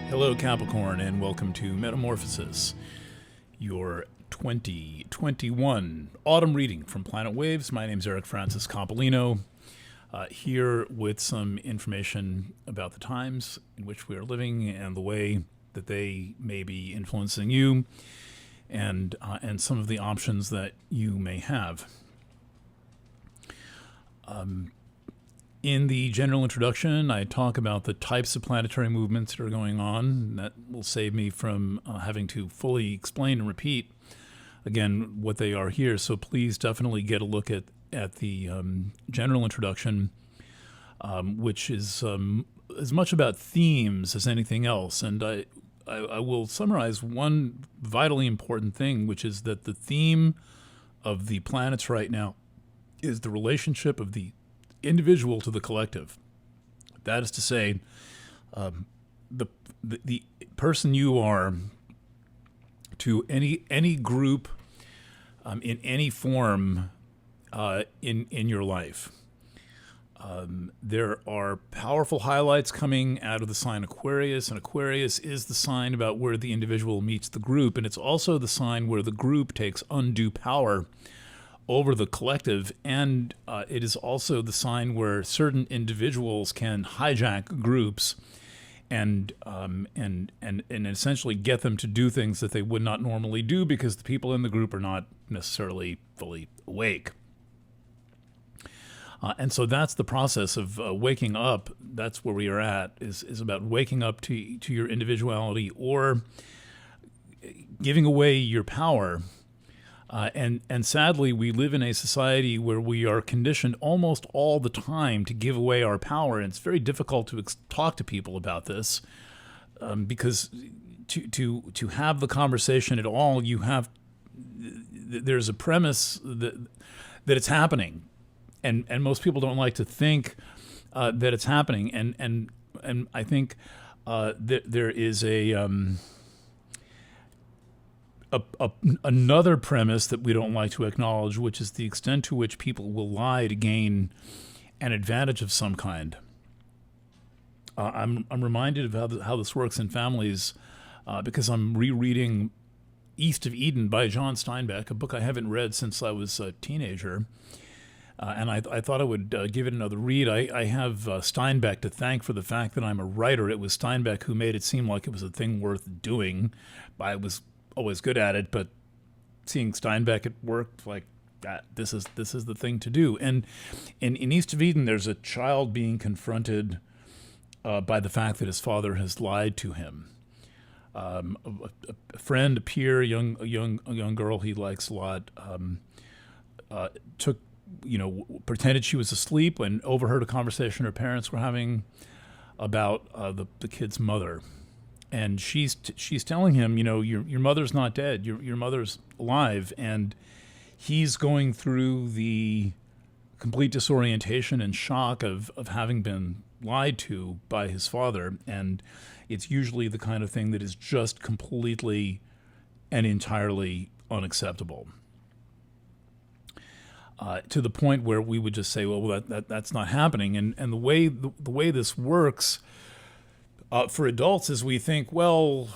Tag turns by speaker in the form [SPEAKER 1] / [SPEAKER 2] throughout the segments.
[SPEAKER 1] Hello, Capricorn, and welcome to Metamorphosis, your 2021 autumn reading from Planet Waves. My name is Eric Francis Coppolino, here with some information about the times in which we are living and the way that they may be influencing you, and some of the options that you may have. In the general introduction, I talk about the types of planetary movements that are going on. That will save me from having to fully explain and repeat, again, what they are here. So please definitely get a look at the general introduction, which is as much about themes as anything else. And I will summarize one vitally important thing, which is that the theme of the planets right now is the relationship of the individual to the collective. That is to say, the person you are to any group in any form in your life. There are powerful highlights coming out of the sign Aquarius, and Aquarius is the sign about where the individual meets the group, and it's also the sign where the group takes undue power over the collective, and it is also the sign where certain individuals can hijack groups and essentially get them to do things that they would not normally do because the people in the group are not necessarily fully awake. And so that's the process of waking up. That's where we are at, is about waking up to your individuality or giving away your power. And sadly, we live in a society where we are conditioned almost all the time to give away our power, and it's very difficult to talk to people about this because to have the conversation at all, there's a premise that it's happening, and most people don't like to think that it's happening, and I think there is another premise that we don't like to acknowledge, which is the extent to which people will lie to gain an advantage of some kind. I'm reminded of how this works in families because I'm rereading East of Eden by John Steinbeck, a book I haven't read since I was a teenager. And I thought I would give it another read. I have Steinbeck to thank for the fact that I'm a writer. It was Steinbeck who made it seem like it was a thing worth doing. I was always good at it, but seeing Steinbeck at work, like that, this is the thing to do. And in East of Eden, there's a child being confronted by the fact that his father has lied to him. A friend, a peer, a young girl he likes a lot, pretended she was asleep and overheard a conversation her parents were having about the kid's mother. And she's telling him, your mother's not dead. Your mother's alive. And he's going through the complete disorientation and shock of having been lied to by his father. And it's usually the kind of thing that is just completely and entirely unacceptable. To the point where we would just say, well, that's not happening. And the way this works for adults is we think, well,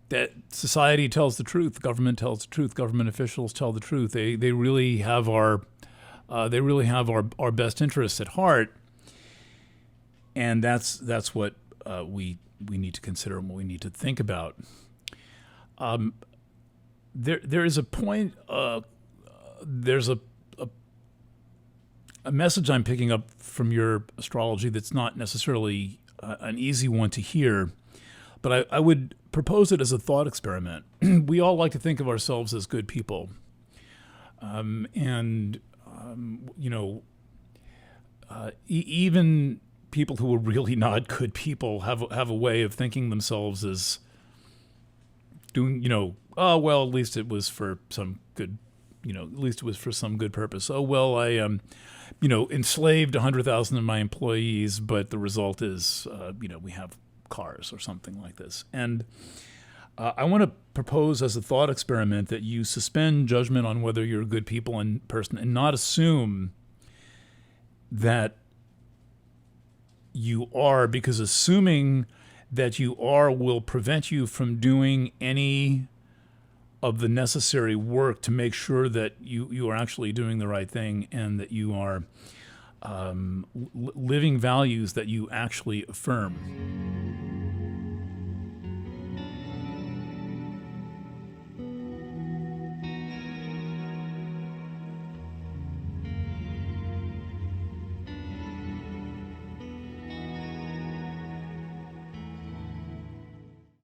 [SPEAKER 1] that society tells the truth, government tells the truth, government officials tell the truth. They really have our best interests at heart, and that's what we need to consider and what we need to think about. There is a point. There's a message I'm picking up from your astrology that's not necessarily an easy one to hear, but I would propose it as a thought experiment. We all like to think of ourselves as good people. Even people who are really not good people have a way of thinking themselves as doing, oh, well, at least it was for some good, at least it was for some good purpose. Oh, well, I enslaved 100,000 of my employees, but the result is, we have cars or something like this. And I want to propose as a thought experiment that you suspend judgment on whether you're a good people and, person and not assume that you are, because assuming that you are will prevent you from doing any of the necessary work to make sure that you are actually doing the right thing and that you are living values that you actually affirm.